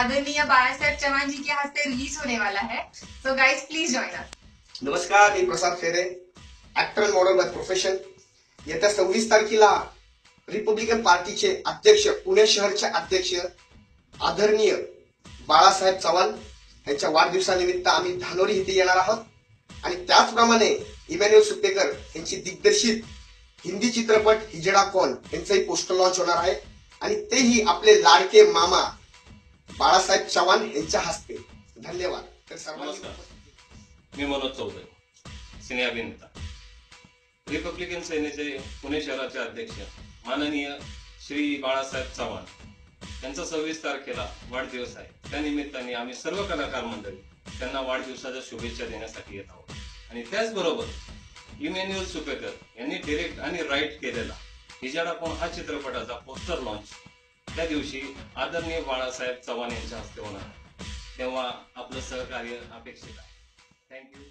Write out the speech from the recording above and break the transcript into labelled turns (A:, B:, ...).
A: आदरणीय बाळासाहेब चव्हाण जी के हस्ते रिलीज होने वाला है। So guys please join us.
B: नमस्कार, मी प्रसाद फेरे, ऍक्टर मॉडेल बाय प्रोफेशन। येत्या 26 तारखेला रिपब्लिकन पार्टीचे अध्यक्ष, पुणे शहरचे अध्यक्ष आदरणीय बाळासाहेब चव्हाण यांच्या वाढदिवसानिमित्त आम्ही धानोरी इथे येणार आहोत आणि त्याचप्रमाणे इमॅन्युअल सुपेकर यांची दिग्दर्शित हिंदी चित्रपट हिजडा कौन यांचाही पोस्टर लॉन्च होणार आहे आणि तेही आपले लाडके मामा बाळासाहेब चव्हाण यांच्या हस्ते। धन्यवाद। तर सर्वांनी
C: मी मनोज चौधरी, सिने अभिनेता, रिपब्लिकन सेनेचे पुणे शहराचे अध्यक्ष माननीय श्री बाळासाहेब चव्हाण यांचा 26 तारखेला वाढदिवस आहे। त्या निमित्ताने आम्ही सर्व कलाकार मंडळी त्यांना वाढदिवसाच्या शुभेच्छा देण्यासाठी येत आहोत आणि त्याचबरोबर इमॅन्युअल सुपेकर यांनी डिरेक्ट आणि राईट केलेला हिजडा कौन हा चित्रपटाचा पोस्टर लॉन्च त्या दिवशी आदरणीय बाळासाहेब चव्हाण यांच्या हस्ते होणार आहे, तेव्हा आपलं सहकार्य अपेक्षित आहे। थँक्यू।